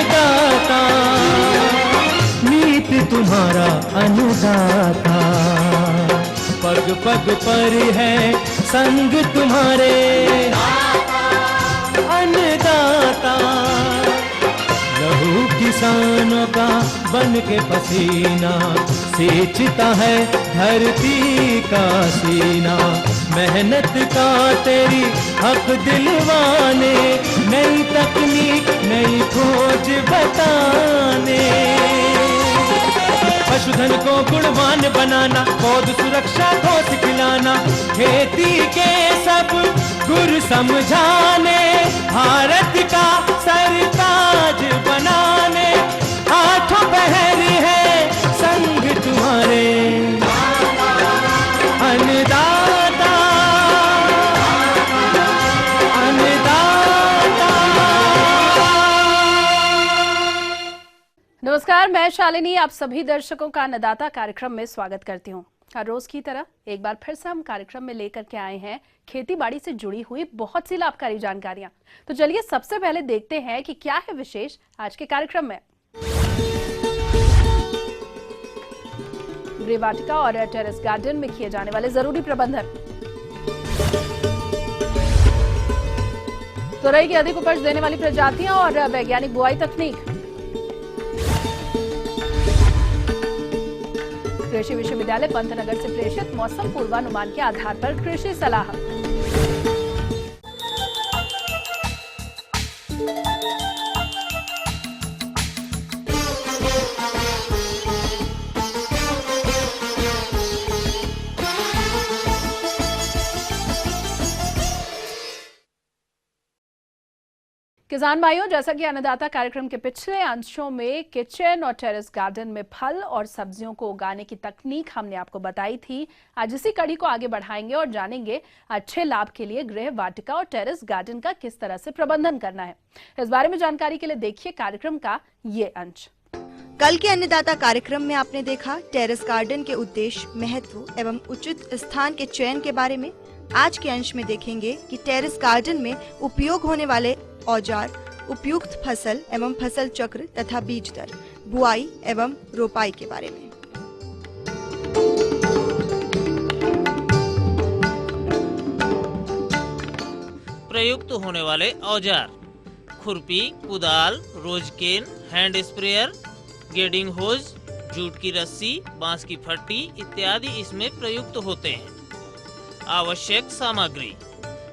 अन्नदाता, नीत तुम्हारा अन्नदाता। पग पग पर है संग तुम्हारे अन्नदाता। लहू किसानों का बन के पसीना, सींचता है धरती का सीना। मेहनत का तेरी हक दिलवाने, नई तकनीक नई खोज बताने। पशुधन को गुणवान बनाना, पौध सुरक्षा को सिखलाना, खेती के सब गुर समझाने, भारत का सरताज बनाने। आठों पहर है संग तुम्हारे अन्नदाता, अन्नदाता। नमस्कार, मैं शालिनी आप सभी दर्शकों का अन्नदाता कार्यक्रम में स्वागत करती हूँ। हर रोज की तरह एक बार फिर से हम कार्यक्रम में लेकर के आए हैं खेती बाड़ी से जुड़ी हुई बहुत सी लाभकारी जानकारियां। तो चलिए सबसे पहले देखते हैं कि क्या है विशेष आज के कार्यक्रम में। गृह वाटिका और टेरेस गार्डन में किए जाने वाले जरूरी प्रबंधन, तुरई की अधिक उपज देने वाली प्रजातियां और वैज्ञानिक बुआई तकनीक, कृषि विश्वविद्यालय पंतनगर से प्रेषित मौसम पूर्वानुमान के आधार पर कृषि सलाह, किसान भाइयों, जैसा कि अन्नदाता कार्यक्रम के पिछले अंशों में किचन और टेरेस गार्डन में फल और सब्जियों को उगाने की तकनीक हमने आपको बताई थी। आज इसी कड़ी को आगे बढ़ाएंगे और जानेंगे अच्छे लाभ के लिए गृह वाटिका और टेरेस गार्डन का किस तरह से प्रबंधन करना है। इस बारे में जानकारी के लिए देखिए कार्यक्रम का ये अंश। कल के अन्नदाता कार्यक्रम में आपने देखा टेरेस गार्डन के उद्देश्य, महत्व एवं उचित स्थान के चयन के बारे में। आज के अंश में देखेंगे कि टेरेस गार्डन में उपयोग होने वाले औजार, उपयुक्त फसल एवं फसल चक्र तथा बीज दर, बुआई एवं रोपाई के बारे में। प्रयुक्त होने वाले औजार: खुरपी, कुदाल, रोजकेन, हैंड स्प्रेयर, गेडिंग होज, जूट की रस्सी, बांस की फट्टी इत्यादि इसमें प्रयुक्त होते हैं। आवश्यक सामग्री: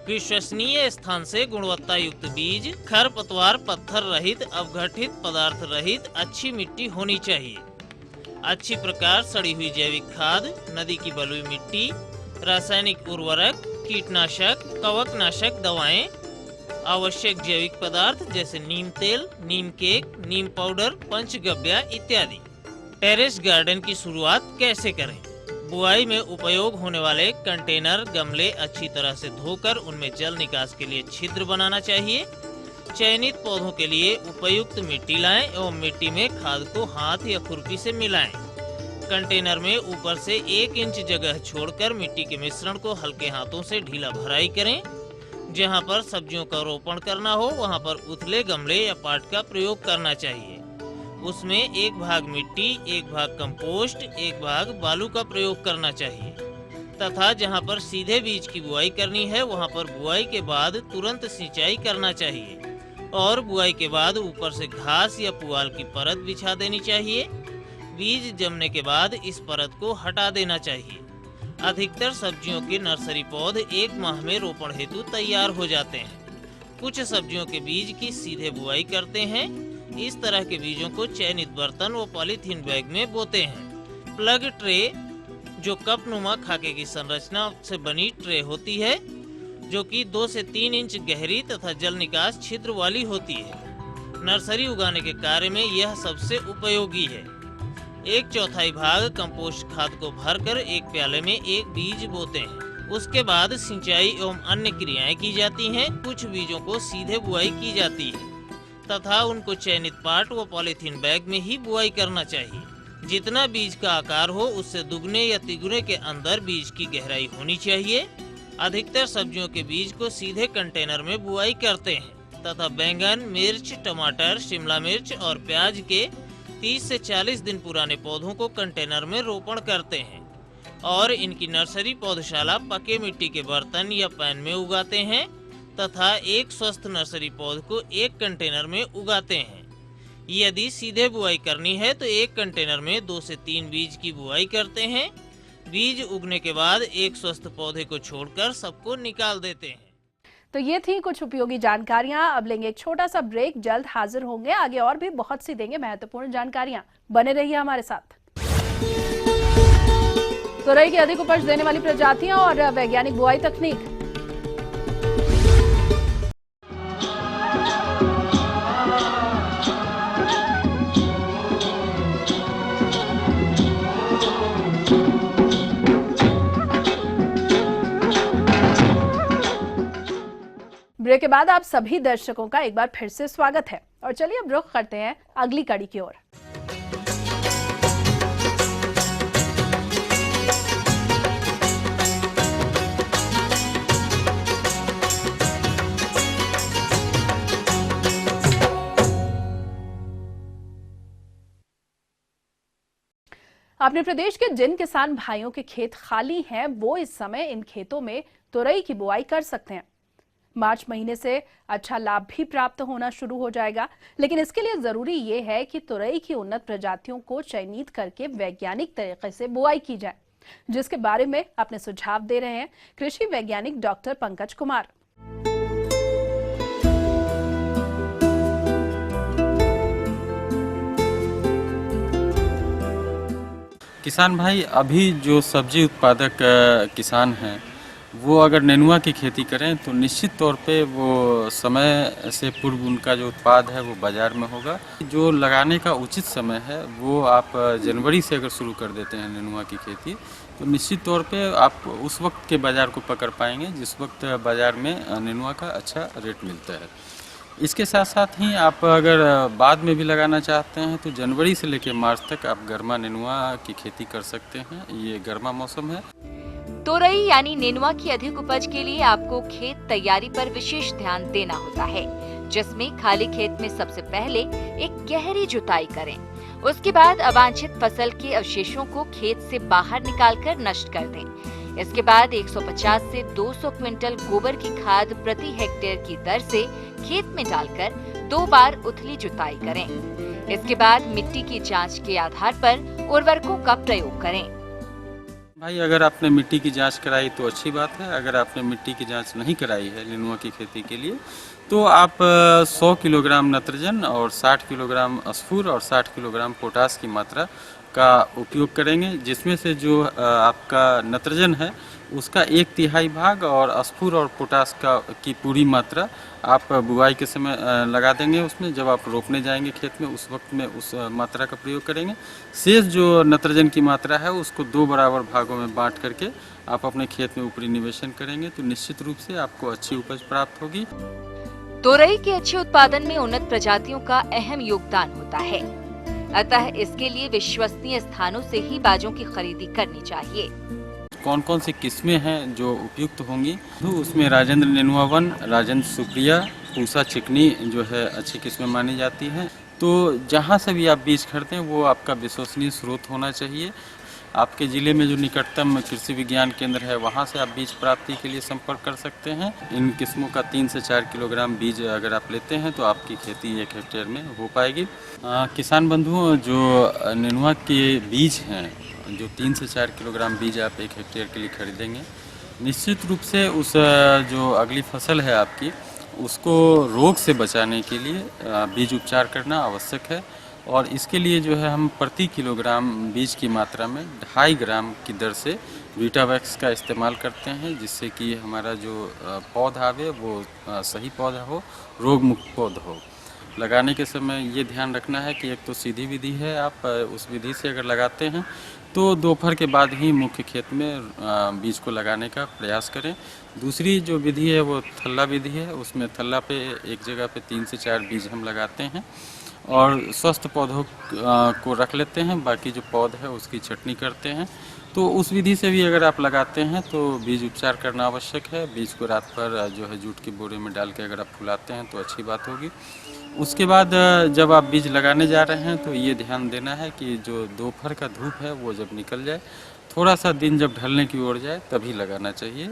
विश्वसनीय स्थान से गुणवत्ता युक्त बीज, खरपतवार पत्थर रहित, अवघटित पदार्थ रहित अच्छी मिट्टी होनी चाहिए। अच्छी प्रकार सड़ी हुई जैविक खाद, नदी की बलुई मिट्टी, रासायनिक उर्वरक, कीटनाशक, कवकनाशक दवाएं, आवश्यक जैविक पदार्थ जैसे नीम तेल, नीम केक, नीम पाउडर, पंचगव्य इत्यादि। टेरेस गार्डन की शुरुआत कैसे करें? बुआई में उपयोग होने वाले कंटेनर, गमले अच्छी तरह से धोकर उनमें जल निकास के लिए छिद्र बनाना चाहिए। चयनित पौधों के लिए उपयुक्त मिट्टी लाएं एवं मिट्टी में खाद को हाथ या खुरपी से मिलाएं। कंटेनर में ऊपर से 1 इंच जगह छोड़कर मिट्टी के मिश्रण को हल्के हाथों से ढीला भराई करें। जहां पर सब्जियों का रोपण करना हो वहां पर उथले गमले या पाट का प्रयोग करना चाहिए। उसमें 1 भाग मिट्टी, 1 भाग कंपोस्ट, 1 भाग बालू का प्रयोग करना चाहिए। तथा जहां पर सीधे बीज की बुआई करनी है वहां पर बुआई के बाद तुरंत सिंचाई करना चाहिए और बुआई के बाद ऊपर से घास या पुआल की परत बिछा देनी चाहिए। बीज जमने के बाद इस परत को हटा देना चाहिए। अधिकतर सब्जियों के नर्सरी पौधे 1 माह में रोपण हेतु तैयार हो जाते हैं। कुछ सब्जियों के बीज की सीधे बुआई करते हैं। इस तरह के बीजों को चयनित बर्तन व पॉलीथीन बैग में बोते हैं। प्लग ट्रे, जो कप नुमा खाके की संरचना से बनी ट्रे होती है, जो कि 2 से 3 इंच गहरी तथा जल निकास छिद्र वाली होती है। नर्सरी उगाने के कार्य में यह सबसे उपयोगी है। 1/4 भाग कंपोस्ट खाद को भरकर 1 प्याले में 1 बीज बोते हैं। उसके बाद सिंचाई एवं अन्य क्रियाएं की जाती हैं। कुछ बीजों को सीधे बुआई की जाती है तथा उनको चयनित पाट व पॉलीथीन बैग में ही बुआई करना चाहिए। जितना बीज का आकार हो उससे दुगने या तिगुने के अंदर बीज की गहराई होनी चाहिए। अधिकतर सब्जियों के बीज को सीधे कंटेनर में बुआई करते हैं। तथा बैंगन, मिर्च, टमाटर, शिमला मिर्च और प्याज के 30 से 40 दिन पुराने पौधों को कंटेनर में रोपण करते हैं और इनकी नर्सरी पौधशाला पके मिट्टी के बर्तन या पैन में उगाते हैं तथा एक स्वस्थ नर्सरी पौध को एक कंटेनर में उगाते हैं। यदि सीधे बुआई करनी है तो एक कंटेनर में 2 से 3 बीज की बुआई करते हैं। बीज उगने के बाद एक स्वस्थ पौधे को छोड़कर सबको निकाल देते हैं। तो ये थी कुछ उपयोगी जानकारियां। अब लेंगे एक छोटा सा ब्रेक, जल्द हाजिर होंगे, आगे और भी बहुत सी देंगे महत्वपूर्ण जानकारियां। बने रहिए हमारे साथ। तुरई की अधिक उपज देने वाली प्रजातियां और वैज्ञानिक बुआई तकनीक। ब्रेक के बाद आप सभी दर्शकों का एक बार फिर से स्वागत है और चलिए अब रुख करते हैं अगली कड़ी की ओर। अपने प्रदेश के जिन किसान भाइयों के खेत खाली हैं, वो इस समय इन खेतों में तुरई की बुआई कर सकते हैं। मार्च महीने से अच्छा लाभ भी प्राप्त होना शुरू हो जाएगा, लेकिन इसके लिए जरूरी ये है कि तुरई की उन्नत प्रजातियों को चयनित करके वैज्ञानिक तरीके से बुआई की जाए, जिसके बारे में अपने सुझाव दे रहे हैं कृषि वैज्ञानिक डॉक्टर पंकज कुमार। किसान भाई, अभी जो सब्जी उत्पादक किसान हैं वो अगर नेनुआ की खेती करें तो निश्चित तौर पे वो समय से पूर्व उनका जो उत्पाद है वो बाज़ार में होगा। जो लगाने का उचित समय है वो आप जनवरी से अगर शुरू कर देते हैं नेनुआ की खेती, तो निश्चित तौर पे आप उस वक्त के बाज़ार को पकड़ पाएंगे जिस वक्त बाज़ार में नेनुआ का अच्छा रेट मिलता है। इसके साथ साथ ही आप अगर बाद में भी लगाना चाहते हैं तो जनवरी से लेकर मार्च तक आप गर्मा नेनुआ की खेती कर सकते हैं। ये गर्मा मौसम है। तोरई यानी नेनुआ की अधिक उपज के लिए आपको खेत तैयारी पर विशेष ध्यान देना होता है, जिसमें खाली खेत में सबसे पहले एक गहरी जुताई करें। उसके बाद अवांछित फसल के अवशेषों को खेत से बाहर निकालकर नष्ट कर दें। इसके बाद 150 से 200 क्विंटल गोबर की खाद प्रति हेक्टेयर की दर से खेत में डालकर 2 बार उथली जुताई करें। इसके बाद मिट्टी की जांच के आधार पर उर्वरकों का प्रयोग करें। भाई, अगर आपने मिट्टी की जांच कराई तो अच्छी बात है। अगर आपने मिट्टी की जांच नहीं कराई है नेनुआ की खेती के लिए तो आप 100 किलोग्राम नत्रजन और 60 किलोग्राम स्फूर और 60 किलोग्राम पोटास की मात्रा का उपयोग करेंगे, जिसमें से जो आपका नत्रजन है उसका 1/3 भाग और स्फूर और पोटास की पूरी मात्रा आप बुआई के समय लगा देंगे। उसमें जब आप रोपने जाएंगे खेत में उस वक्त में उस मात्रा का प्रयोग करेंगे। शेष जो नत्रजन की मात्रा है उसको 2 बराबर भागों में बांट करके आप अपने खेत में ऊपरी निवेशन करेंगे तो निश्चित रूप से आपको अच्छी उपज प्राप्त होगी। तोरई के अच्छे उत्पादन में उन्नत प्रजातियों का अहम योगदान होता है, अतः इसके लिए विश्वसनीय स्थानों से ही बाजों की खरीदी करनी चाहिए। कौन कौन सी किस्में हैं जो उपयुक्त होंगी, तो उसमें राजेंद्र नेनुआ 1, राजेंद्र सुप्रिया, पूसा चिकनी जो है अच्छी किस्में मानी जाती हैं। तो जहाँ से भी आप बीज खरीदें वो आपका विश्वसनीय स्रोत होना चाहिए। आपके ज़िले में जो निकटतम कृषि विज्ञान केंद्र है वहाँ से आप बीज प्राप्ति के लिए संपर्क कर सकते हैं। इन किस्मों का 3 से 4 किलोग्राम बीज अगर आप लेते हैं तो आपकी खेती 1 हेक्टेयर में हो पाएगी। किसान बंधुओं, जो नेनुआ के बीज हैं, जो 3 से 4 किलोग्राम बीज आप 1 हेक्टेयर के लिए खरीदेंगे, निश्चित रूप से उस जो अगली फसल है आपकी उसको रोग से बचाने के लिए बीज उपचार करना आवश्यक है। और इसके लिए जो है हम प्रति किलोग्राम बीज की मात्रा में 2.5 ग्राम की दर से वीटावैक्स का इस्तेमाल करते हैं, जिससे कि हमारा जो पौधा है वो सही पौधा हो, रोग मुक्त पौधा हो। लगाने के समय ये ध्यान रखना है कि एक तो सीधी विधि है, आप उस विधि से अगर लगाते हैं तो दोपहर के बाद ही मुख्य खेत में बीज को लगाने का प्रयास करें। दूसरी जो विधि है वो थल्ला विधि है, उसमें थल्ला पे एक जगह पे 3 से 4 बीज हम लगाते हैं और स्वस्थ पौधों को रख लेते हैं, बाकी जो पौध है उसकी छटनी करते हैं तो उस विधि से भी अगर आप लगाते हैं तो बीज उपचार करना आवश्यक है। बीज को रात भर जो है जूट के बोरे में डाल के अगर आप फुलाते हैं तो अच्छी बात होगी। उसके बाद जब आप बीज लगाने जा रहे हैं तो ये ध्यान देना है कि जो दोपहर का धूप है वो जब निकल जाए, थोड़ा सा दिन जब ढलने की ओर जाए तभी लगाना चाहिए।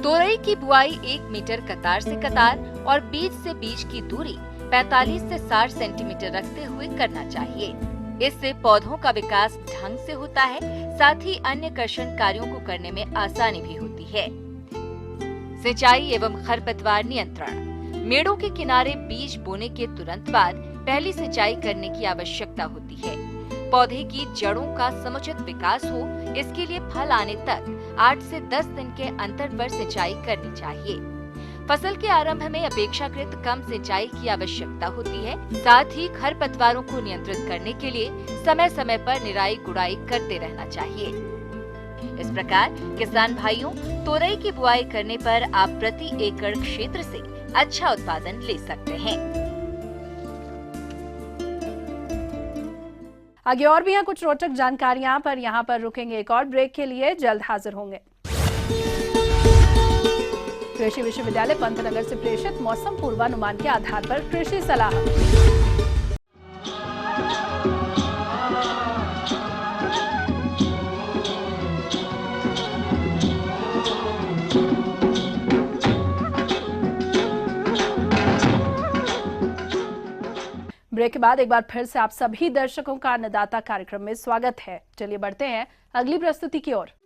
तोरई की बुआई 1 मीटर कतार से कतार और बीज से बीज की दूरी 45 से 60 सेंटीमीटर रखते हुए करना चाहिए। इससे पौधों का विकास ढंग से होता है, साथ ही अन्य कर्षण कार्यों को करने में आसानी भी होती है। सिंचाई एवं खरपतवार नियंत्रण। मेड़ों के किनारे बीज बोने के तुरंत बाद पहली सिंचाई करने की आवश्यकता होती है। पौधे की जड़ों का समुचित विकास हो, इसके लिए फल आने तक 8 से 10 दिन के अंतर पर सिंचाई करनी चाहिए। फसल के आरंभ में अपेक्षाकृत कम सिंचाई की आवश्यकता होती है। साथ ही खरपतवारों को नियंत्रित करने के लिए समय समय पर निराई गुड़ाई करते रहना चाहिए। इस प्रकार किसान भाइयों, तोरई की बुआई करने पर आप प्रति एकड़ क्षेत्र से अच्छा उत्पादन ले सकते हैं। आगे और भी हैं कुछ रोचक जानकारियां, पर यहाँ पर रुकेंगे एक और ब्रेक के लिए, जल्द हाजिर होंगे। कृषि विश्वविद्यालय पंतनगर से प्रेषित मौसम पूर्वानुमान के आधार पर कृषि सलाह। ब्रेक के बाद एक बार फिर से आप सभी दर्शकों का अन्नदाता कार्यक्रम में स्वागत है। चलिए बढ़ते हैं अगली प्रस्तुति की ओर।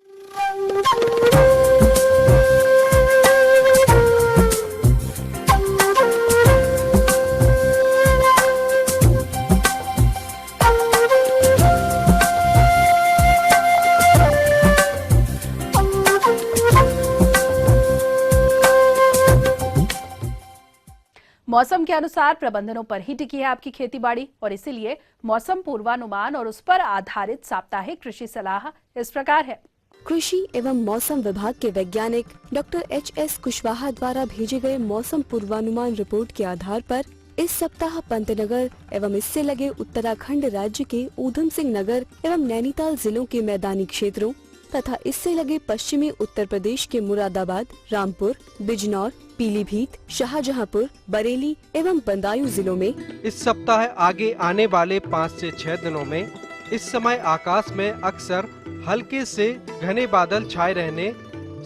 मौसम के अनुसार प्रबंधनों पर ही टिकी है आपकी खेतीबाड़ी, और इसीलिए मौसम पूर्वानुमान और उस पर आधारित साप्ताहिक कृषि सलाह इस प्रकार है। कृषि एवं मौसम विभाग के वैज्ञानिक डॉक्टर एच.एस. कुशवाहा द्वारा भेजे गए मौसम पूर्वानुमान रिपोर्ट के आधार पर इस सप्ताह पंतनगर एवं इससे लगे उत्तराखंड राज्य के ऊधम सिंह नगर एवं नैनीताल जिलों के मैदानी क्षेत्रों तथा इससे लगे पश्चिमी उत्तर प्रदेश के मुरादाबाद, रामपुर, बिजनौर, पीलीभीत, शाहजहांपुर, बरेली एवं बदायूं जिलों में इस सप्ताह आगे आने वाले 5 से 6 दिनों में इस समय आकाश में अक्सर हल्के से घने बादल छाए रहने,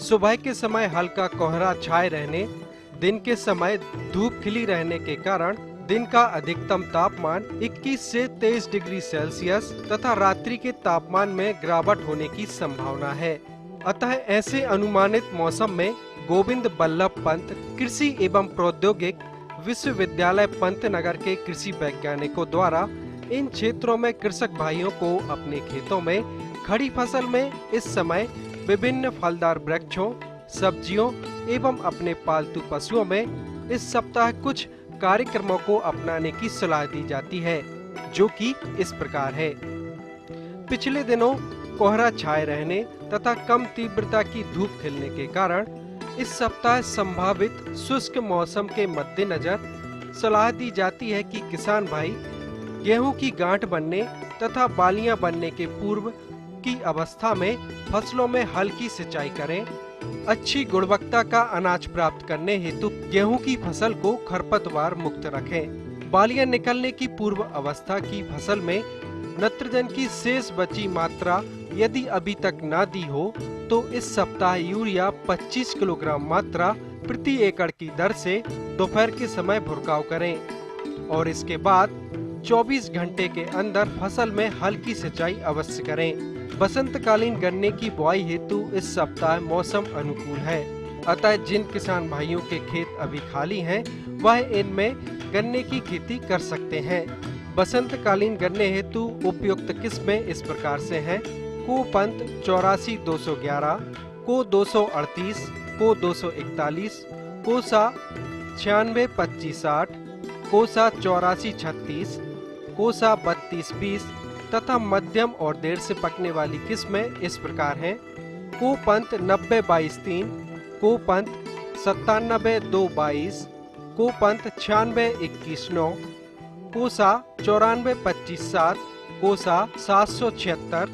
सुबह के समय हल्का कोहरा छाए रहने, दिन के समय धूप खिली रहने के कारण दिन का अधिकतम तापमान 21 से 23 डिग्री सेल्सियस तथा रात्रि के तापमान में गिरावट होने की संभावना है। अतः ऐसे अनुमानित मौसम में गोविंद बल्लभ पंत कृषि एवं प्रौद्योगिक विश्वविद्यालय पंतनगर के कृषि वैज्ञानिकों द्वारा इन क्षेत्रों में कृषक भाइयों को अपने खेतों में खड़ी फसल में इस समय विभिन्न फलदार वृक्षों, सब्जियों एवं अपने पालतू पशुओं में इस सप्ताह कुछ कार्यक्रमों को अपनाने की सलाह दी जाती है, जो कि इस प्रकार है। पिछले दिनों कोहरा छाए रहने तथा कम तीव्रता की धूप खिलने के कारण इस सप्ताह संभावित शुष्क मौसम के मद्देनजर सलाह दी जाती है कि किसान भाई गेहूं की गांठ बनने तथा बालियां बनने के पूर्व की अवस्था में फसलों में हल्की सिंचाई करें। अच्छी गुणवत्ता का अनाज प्राप्त करने हेतु गेहूं की फसल को खरपतवार मुक्त रखें। बालियां निकलने की पूर्व अवस्था की फसल में नाइट्रोजन की शेष बची मात्रा यदि अभी तक ना दी हो तो इस सप्ताह यूरिया 25 किलोग्राम मात्रा प्रति एकड़ की दर से दोपहर के समय भुरकाव करें और इसके बाद 24 घंटे के अंदर फसल में हल्की सिंचाई अवश्य करें। बसंतकालीन गन्ने की बुआई हेतु इस सप्ताह मौसम अनुकूल है, अतः जिन किसान भाइयों के खेत अभी खाली हैं, वह इनमें गन्ने की खेती कर सकते हैं। बसंतकालीन गन्ने हेतु उपयुक्त किस्में इस प्रकार से हैं: को पंत 84-211, को 238, को 241, कोसा 96-2560, कोसा 84-36, कोसा 32-20 तथा मध्यम और देर से पकने वाली किस्में इस प्रकार हैं: को पंत 90-22-3, को पंत 97-222, को पंत 96-21-9, कोसा 94-25-7, कोसा 776,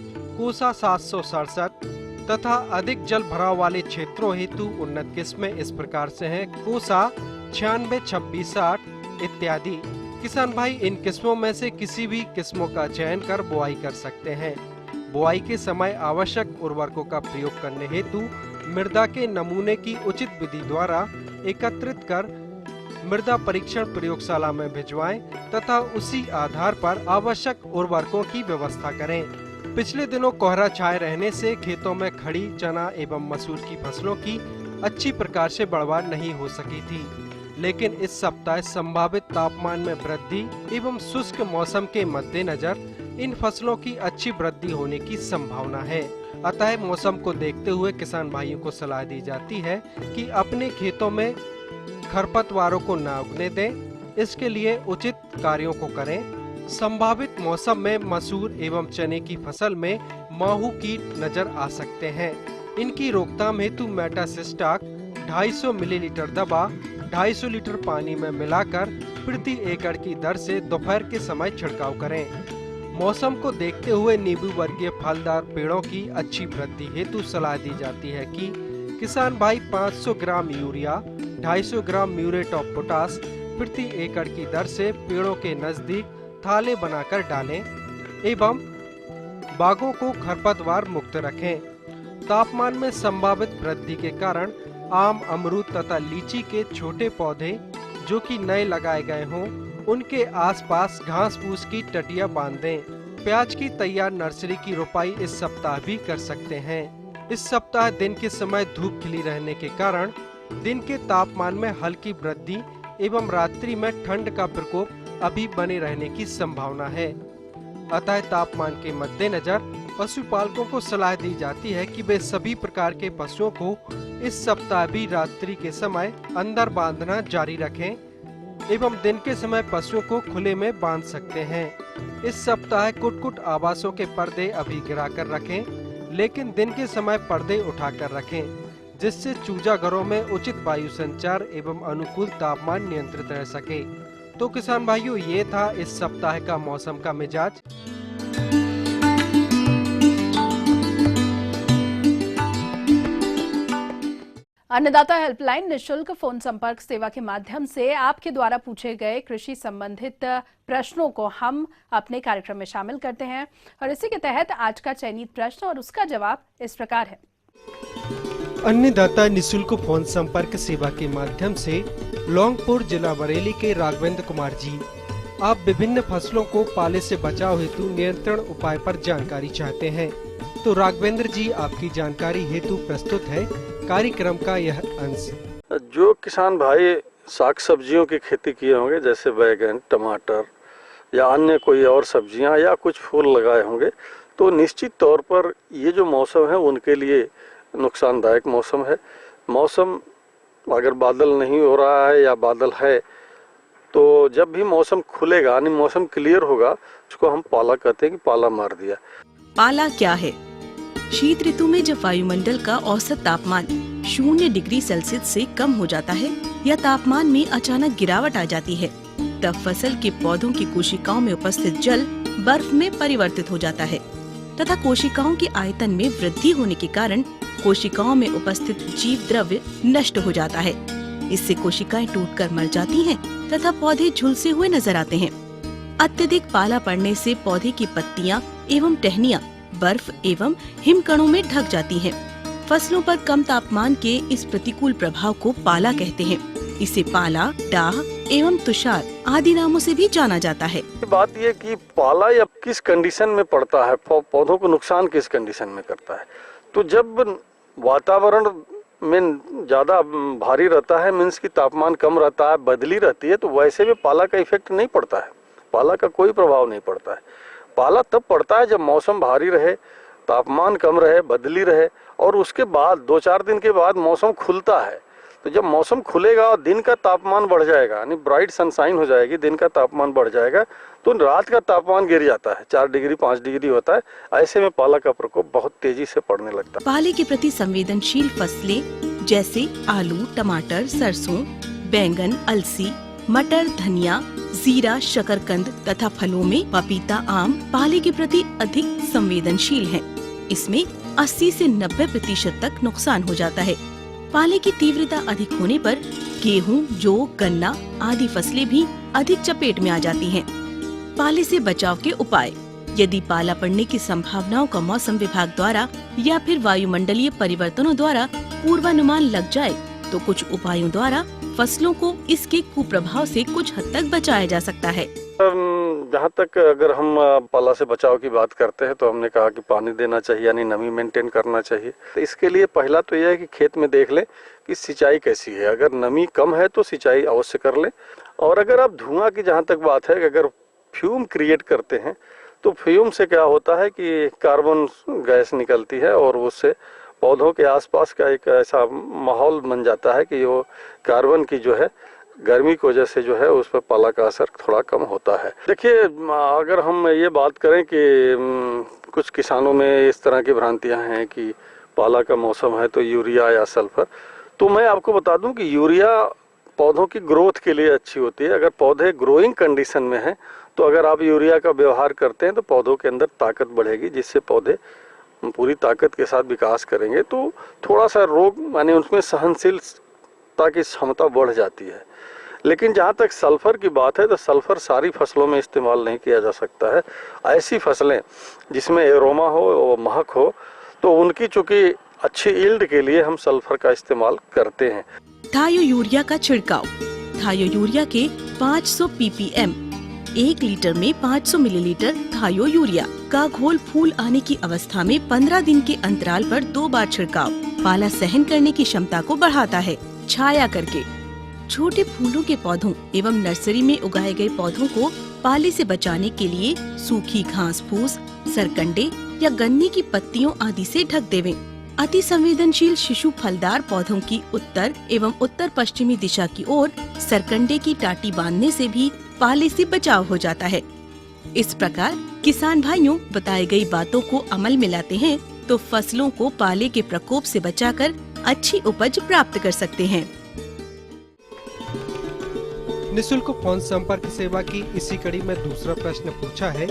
कोसा 767 तथा अधिक जल भराव वाले क्षेत्रों हेतु उन्नत किस्में इस प्रकार से हैं। कोसा 962660 इत्यादि। किसान भाई इन किस्मों में से किसी भी किस्मों का चयन कर बुआई कर सकते हैं। बुआई के समय आवश्यक उर्वरकों का प्रयोग करने हेतु मृदा के नमूने की उचित विधि द्वारा एकत्रित कर मृदा परीक्षण प्रयोगशाला में भिजवाएं तथा उसी आधार पर आवश्यक उर्वरकों की व्यवस्था करें। पिछले दिनों कोहरा छाए रहने से खेतों में खड़ी चना एवं मसूर की फसलों की अच्छी प्रकार से बढ़वार नहीं हो सकी थी, लेकिन इस सप्ताह संभावित तापमान में वृद्धि एवं शुष्क मौसम के मद्देनजर इन फसलों की अच्छी वृद्धि होने की संभावना है। अतः मौसम को देखते हुए किसान भाइयों को सलाह दी जाती है कि अपने खेतों में खरपतवारों को न उगने दें, इसके लिए उचित कार्यों को करें। संभावित मौसम में मसूर एवं चने की फसल में माहू कीट नजर आ सकते हैं। इनकी रोकथाम हेतु मेटासिस्टाक 250 मिलीलीटर दवा 250 लीटर पानी में मिलाकर प्रति एकड़ की दर से दोपहर के समय छिड़काव करें। मौसम को देखते हुए नींबू वर्गीय फलदार पेड़ों की अच्छी वृद्धि हेतु सलाह दी जाती है कि किसान भाई 500 gram urea 250 gram muriate of potash प्रति एकड़ की दर से पेड़ों के नजदीक थाले बनाकर डालें एवं बागों को खरपतवार मुक्त रखें। तापमान में संभावित वृद्धि के कारण आम, अमरूद तथा लीची के छोटे पौधे जो कि नए लगाए गए हों उनके आसपास घास फूस की टटिया बांध दें। प्याज की तैयार नर्सरी की रोपाई इस सप्ताह भी कर सकते हैं। इस सप्ताह दिन के समय धूप खिली रहने के कारण दिन के तापमान में हल्की वृद्धि एवं रात्रि में ठंड का प्रकोप अभी बने रहने की संभावना है। अतः तापमान के मद्देनजर पशुपालकों को सलाह दी जाती है कि वे सभी प्रकार के पशुओं को इस सप्ताह भी रात्रि के समय अंदर बांधना जारी रखें एवं दिन के समय पशुओं को खुले में बांध सकते हैं। इस सप्ताह कुट-कुट आवासों के पर्दे अभी गिरा कर रखें, लेकिन दिन के समय पर्दे उठाकर रखें, जिससे चूजा घरों में उचित वायु संचार एवं अनुकूल तापमान नियंत्रित रह सके। तो किसान भाइयों, ये था इस सप्ताह का मौसम का मिजाज। अन्नदाता हेल्पलाइन निशुल्क फोन संपर्क सेवा के माध्यम से आपके द्वारा पूछे गए कृषि संबंधित प्रश्नों को हम अपने कार्यक्रम में शामिल करते हैं और इसी के तहत आज का चयनित प्रश्न और उसका जवाब इस प्रकार है। अन्नदाता निशुल्क फोन संपर्क सेवा के माध्यम से लौंगपुर जिला बरेली के राघवेंद्र कुमार जी, आप विभिन्न फसलों को पाले से बचाव हेतु नियंत्रण उपाय पर जानकारी चाहते हैं। तो राघवेंद्र जी, आपकी जानकारी हेतु प्रस्तुत है कार्यक्रम का यह अंश। जो किसान भाई साग सब्जियों की खेती किए होंगे, जैसे बैगन, टमाटर या अन्य कोई और सब्जियां या कुछ फूल लगाए होंगे, तो निश्चित तौर पर ये जो मौसम है उनके लिए नुकसानदायक मौसम है। मौसम अगर बादल नहीं हो रहा है या बादल है, तो जब भी मौसम खुलेगा यानी मौसम क्लियर होगा, उसको हम पाला कहते हैं कि पाला मार दिया। पाला क्या है? शीत ऋतु में जब वायुमंडल का औसत तापमान 0 डिग्री सेल्सियस से कम हो जाता है या तापमान में अचानक गिरावट आ जाती है, तब फसल के पौधों की कोशिकाओं में उपस्थित जल बर्फ में परिवर्तित हो जाता है तथा कोशिकाओं के आयतन में वृद्धि होने के कारण कोशिकाओं में उपस्थित जीव द्रव्य नष्ट हो जाता है। इससे कोशिकाएं टूटकर मर जाती हैं तथा पौधे झुलसे हुए नजर आते हैं। अत्यधिक पाला पड़ने से पौधे की पत्तियां एवं टहनियां बर्फ एवं हिमकणों में ढक जाती हैं। फसलों पर कम तापमान के इस प्रतिकूल प्रभाव को पाला कहते हैं। इसे पाला, डाह एवं तुषार आदि नामों से भी जाना जाता है। बात ये कि पाला या किस कंडीशन में पड़ता है, पौधों को नुकसान किस कंडीशन में करता है। तो जब वातावरण में ज्यादा भारी रहता है, मीन्स की तापमान कम रहता है, बदली रहती है, तो वैसे भी पाला का इफेक्ट नहीं पड़ता है, पाला का कोई प्रभाव नहीं पड़ता है। पाला तब पड़ता है जब मौसम भारी रहे, तापमान कम रहे, बदली रहे और उसके बाद 2-4 दिन के बाद मौसम खुलता है। तो जब मौसम खुलेगा और दिन का तापमान बढ़ जाएगा, यानी ब्राइट सनशाइन हो जाएगी, दिन का तापमान बढ़ जाएगा, तो रात का तापमान गिर जाता है, 4 डिग्री 5 डिग्री होता है। ऐसे में पाला का प्रकोप बहुत तेजी से पड़ने लगता है। पाले के प्रति संवेदनशील फसलें जैसे आलू, टमाटर, सरसों, बैंगन, अलसी, मटर, धनिया, जीरा, शकरकंद तथा फलों में पपीता, आम पाले के प्रति अधिक संवेदनशील हैं। इसमें 80 से 90% तक नुकसान हो जाता है। पाले की तीव्रता अधिक होने पर गेहूं, जौ, गन्ना आदि फसलें भी अधिक चपेट में आ जाती हैं। पाले से बचाव के उपाय। यदि पाला पड़ने की संभावनाओं का मौसम विभाग द्वारा या फिर वायुमंडलीय परिवर्तनों द्वारा पूर्वानुमान लग जाए तो कुछ उपायों द्वारा फसलों को इसके कुप्रभाव से कुछ हद तक बचाया जा सकता है। जहाँ तक अगर हम पाला से बचाव की बात करते हैं तो हमने कहा कि पानी देना चाहिए, यानी नमी मेंटेन करना चाहिए। तो इसके लिए पहला तो यह है कि खेत में देख ले कि सिंचाई कैसी है। अगर नमी कम है तो सिंचाई अवश्य कर ले। और अगर आप धुआं की जहाँ तक बात है कि अगर फ्यूम क्रिएट करते हैं तो फ्यूम से क्या होता है कि कार्बन गैस निकलती है और उससे पौधों के आसपास का एक ऐसा माहौल बन जाता है कि वो कार्बन की जो है गर्मी की वजह से जो है उस पर पाला का असर थोड़ा कम होता है। देखिए, अगर हम ये बात करें कि कुछ किसानों में इस तरह की भ्रांतियां हैं कि पाला का मौसम है तो यूरिया या सल्फर, तो मैं आपको बता दूं कि यूरिया पौधों की ग्रोथ के लिए अच्छी होती है। अगर पौधे ग्रोइंग कंडीशन में हैं तो अगर आप यूरिया का व्यवहार करते हैं तो पौधों के अंदर ताकत बढ़ेगी, जिससे पौधे पूरी ताकत के साथ विकास करेंगे। तो थोड़ा सा रोग माने उसमें सहनशीलता की क्षमता बढ़ जाती है। लेकिन जहाँ तक सल्फर की बात है तो सल्फर सारी फसलों में इस्तेमाल नहीं किया जा सकता है। ऐसी फसलें जिसमें एरोमा हो और महक हो तो उनकी चूंकि अच्छी यील्ड के लिए हम सल्फर का इस्तेमाल करते हैं। थायो यूरिया का छिड़काव। थायो यूरिया के 500 ppm 1 लीटर में 500 मिलीलीटर थायो यूरिया का घोल फूल आने की अवस्था में 15 दिन के अंतराल पर 2 बार छिड़काव पाला सहन करने की क्षमता को बढ़ाता है। छाया करके। छोटे फूलों के पौधों एवं नर्सरी में उगाए गए पौधों को पाले से बचाने के लिए सूखी घास फूस, सरकंडे या गन्ने की पत्तियों आदि से ढक देवें। अति संवेदनशील शिशु फलदार पौधों की उत्तर एवं उत्तर पश्चिमी दिशा की ओर सरकंडे की टाटी बांधने से भी पाले से बचाव हो जाता है। इस प्रकार किसान भाइयों बताई गई बातों को अमल में लाते हैं तो फसलों को पाले के प्रकोप से बचाकर अच्छी उपज प्राप्त कर सकते हैं। निशुल्क फोन संपर्क सेवा की इसी कड़ी में दूसरा प्रश्न पूछा है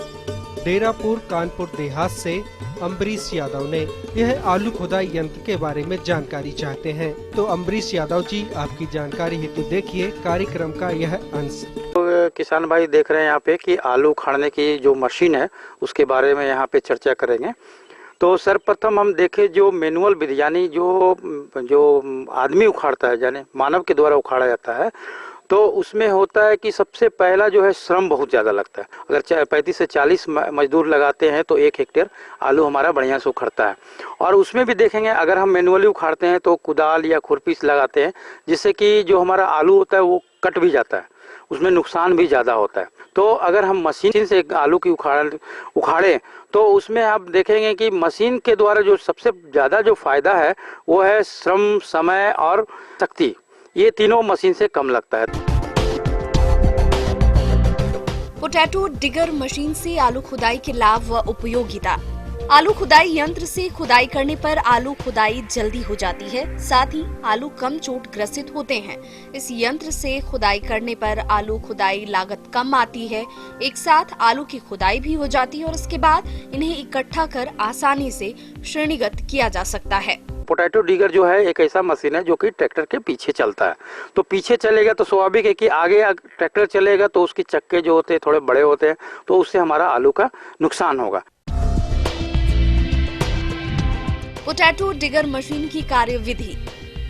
डेरापुर कानपुर देहात से अम्बरीश यादव ने। यह आलू खुदाई यंत्र के बारे में जानकारी चाहते हैं। तो अम्बरीश यादव जी, आपकी जानकारी हेतु देखिए कार्यक्रम का यह अंश। तो किसान भाई देख रहे हैं यहाँ पे कि आलू उखाड़ने की जो मशीन है उसके बारे में यहाँ पे चर्चा करेंगे। तो सर्वप्रथम हम देखें जो मैनुअल विधि यानी जो आदमी उखाड़ता है यानी मानव के द्वारा उखाड़ा जाता है तो उसमें होता है कि सबसे पहला जो है श्रम बहुत ज़्यादा लगता है। अगर 35 से 40 मजदूर लगाते हैं तो 1 हेक्टेयर आलू हमारा बढ़िया से उखड़ता है। और उसमें भी देखेंगे अगर हम मैनुअली उखाड़ते हैं तो कुदाल या खुरपी से लगाते हैं जिससे कि जो हमारा आलू होता है वो कट भी जाता है, उसमें नुकसान भी ज़्यादा होता है। तो अगर हम मशीन से आलू की उखाड़ें तो उसमें आप देखेंगे कि मशीन के द्वारा जो सबसे ज़्यादा जो फायदा है वो है श्रम, समय और शक्ति। ये तीनों मशीन से कम लगता है। पोटैटो डिगर मशीन से आलू खुदाई के लाभ व उपयोगिता। आलू खुदाई यंत्र से खुदाई करने पर आलू खुदाई जल्दी हो जाती है, साथ ही आलू कम चोट ग्रसित होते हैं। इस यंत्र से खुदाई करने पर आलू खुदाई लागत कम आती है। एक साथ आलू की खुदाई भी हो जाती है और उसके बाद इन्हें इकट्ठा कर आसानी से श्रेणीगत किया जा सकता है। पोटैटो डिगर जो है एक ऐसा मशीन है जो कि ट्रैक्टर के पीछे चलता है। तो पीछे चलेगा तो स्वाभाविक है कि आगे ट्रैक्टर चलेगा तो उसके चक्के जो होते हैं थोड़े बड़े होते हैं तो उससे हमारा आलू का नुकसान होगा। पोटैटो डिगर मशीन की कार्यविधि।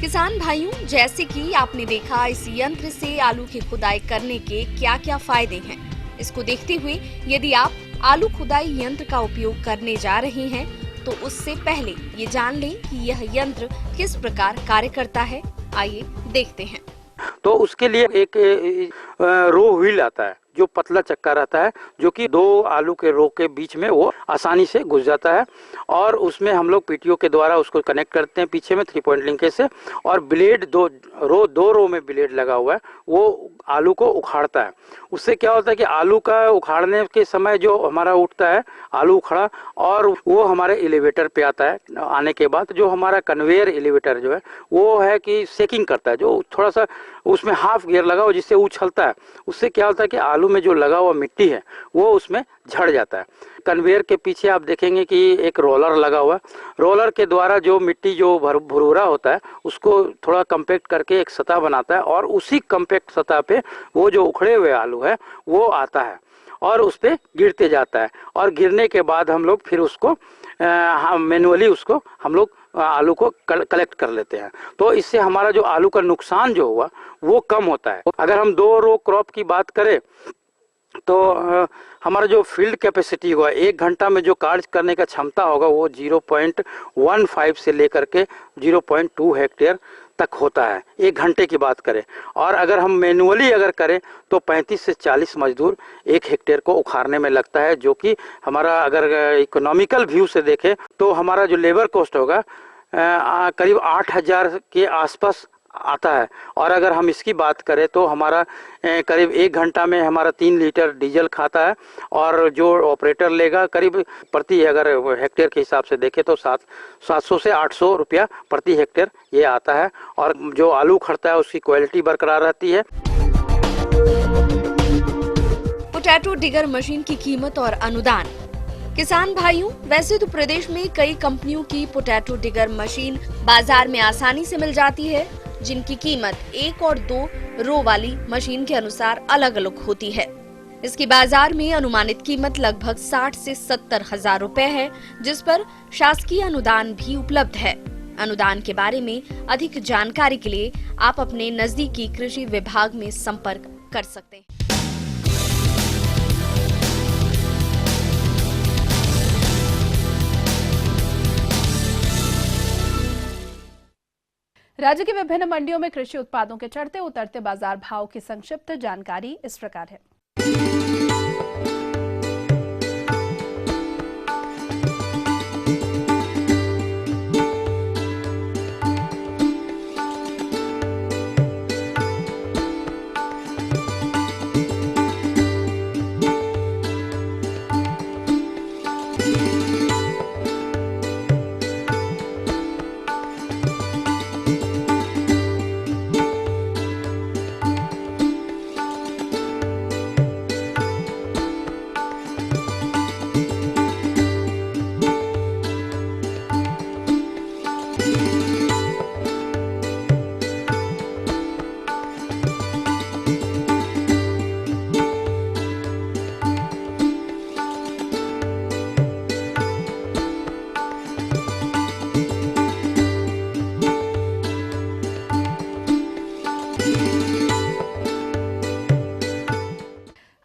किसान भाइयों, जैसे कि आपने देखा इस यंत्र से आलू की खुदाई करने के क्या क्या फायदे हैं, इसको देखते हुए यदि आप आलू खुदाई यंत्र का उपयोग करने जा रहे हैं तो उससे पहले ये जान लें कि यह यंत्र किस प्रकार कार्य करता है। आइए देखते हैं। तो उसके लिए एक रो व्हील आता है जो पतला चक्का रहता है जो कि 2 आलू के रो के बीच में वो आसानी से घुस जाता है और उसमें हम लोग पीटीओ के द्वारा उसको कनेक्ट करते हैं पीछे में 3 पॉइंट लिंकेज से। और ब्लेड 2 रो में ब्लेड लगा हुआ है वो आलू को उखाड़ता है। उससे क्या होता है कि आलू का उखाड़ने के समय जो हमारा उठता है आलू उखड़ा और वो हमारे एलिवेटर पे आता है। आने के बाद जो हमारा कन्वेयर एलिवेटर जो है वो है कि सेकिंग करता है, जो थोड़ा सा उसमें हाफ गियर लगाओ जिससे उछलता है। उससे क्या होता है कि आलू में जो लगा हुआ मिट्टी है वो उसमें झड़ जाता है। कन्वेयर के पीछे आप देखेंगे कि एक रोलर लगा हुआ है। रोलर के द्वारा जो मिट्टी जो भुरभुरा होता है उसको थोड़ा कम्पैक्ट करके एक सतह बनाता है और उसी कम्पैक्ट सतह पे वो जो उखड़े हुए आलू है वो आता है और उस पर गिरते जाता है। और गिरने के बाद हम लोग फिर उसको मैनुअली उसको हम लोग आलू को कलेक्ट कर लेते हैं। तो इससे हमारा जो आलू का नुकसान जो हुआ वो कम होता है। अगर हम 2 रो क्रॉप की बात करें तो हमारा जो फील्ड कैपेसिटी होगा 1 घंटा में जो कार्य करने का क्षमता होगा वो 0.15 से लेकर के 0.2 हेक्टेयर तक होता है 1 घंटे की बात करें। और अगर हम मैनुअली अगर करें तो 35 से 40 मजदूर 1 हेक्टेयर को उखाड़ने में लगता है, जो कि हमारा अगर इकोनॉमिकल व्यू से देखें तो हमारा जो लेबर कॉस्ट होगा करीब 8,000 के आसपास आता है। और अगर हम इसकी बात करें तो हमारा करीब 1 घंटा में हमारा 3 लीटर डीजल खाता है और जो ऑपरेटर लेगा करीब प्रति अगर हेक्टेयर के हिसाब से देखें तो 700 से 800 रुपया प्रति हेक्टेयर ये आता है। और जो आलू खड़ता है उसकी क्वालिटी बरकरार रहती है। पोटैटो डिगर मशीन की कीमत और अनुदान। किसान भाइयों, वैसे तो प्रदेश में कई कंपनियों की पोटैटो डिगर मशीन बाजार में आसानी से मिल जाती है, जिनकी कीमत 1 और 2 रो वाली मशीन के अनुसार अलग अलग होती है। इसकी बाजार में अनुमानित कीमत लगभग 60 से 70 हजार रुपए है, जिस पर शासकीय अनुदान भी उपलब्ध है। अनुदान के बारे में अधिक जानकारी के लिए आप अपने नजदीकी कृषि विभाग में संपर्क कर सकते हैं। राज्य की विभिन्न मंडियों में कृषि उत्पादों के चढ़ते उतरते बाजार भाव की संक्षिप्त जानकारी इस प्रकार है।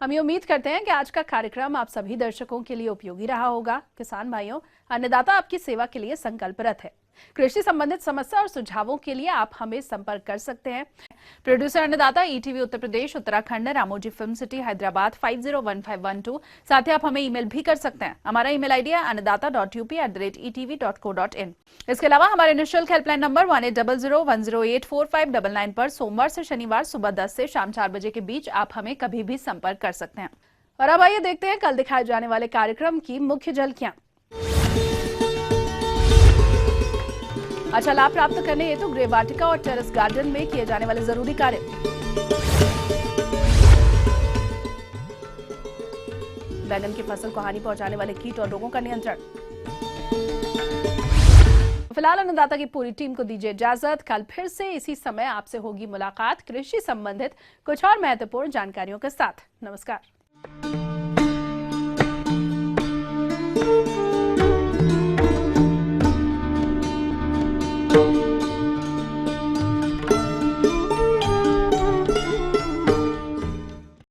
हम ये उम्मीद करते हैं कि आज का कार्यक्रम आप सभी दर्शकों के लिए उपयोगी रहा होगा। किसान भाइयों, अन्नदाता आपकी सेवा के लिए संकल्परत है। कृषि संबंधित समस्या और सुझावों के लिए आप हमें संपर्क कर सकते हैं। प्रोड्यूसर अन्नदाता ETV Uttar Pradesh Uttarakhand, Ramoji film city Hyderabad 501512। साथ ही आप हमें ईमेल भी कर सकते हैं। हमारा ईमेल आईडी है annadaata.up@etv.co.in। इसके अलावा हमारे निःशुल्क हेल्पलाइन नंबर 180010845999 पर सोमवार से शनिवार सुबह 10 से शाम 4 बजे के बीच आप हमें कभी भी संपर्क कर सकते हैं। और अब आइए देखते हैं कल दिखाए जाने वाले कार्यक्रम की मुख्य झलकियां। अच्छा लाभ प्राप्त करने हेतु गृह वाटिका और टेरेस गार्डन में किए जाने वाले जरूरी कार्य। बैगन की फसल को हानि पहुंचाने वाले कीट और रोगों का नियंत्रण। फिलहाल अन्नदाता की पूरी टीम को दीजिए इजाजत। कल फिर से इसी समय आपसे होगी मुलाकात कृषि संबंधित कुछ और महत्वपूर्ण जानकारियों के साथ। नमस्कार।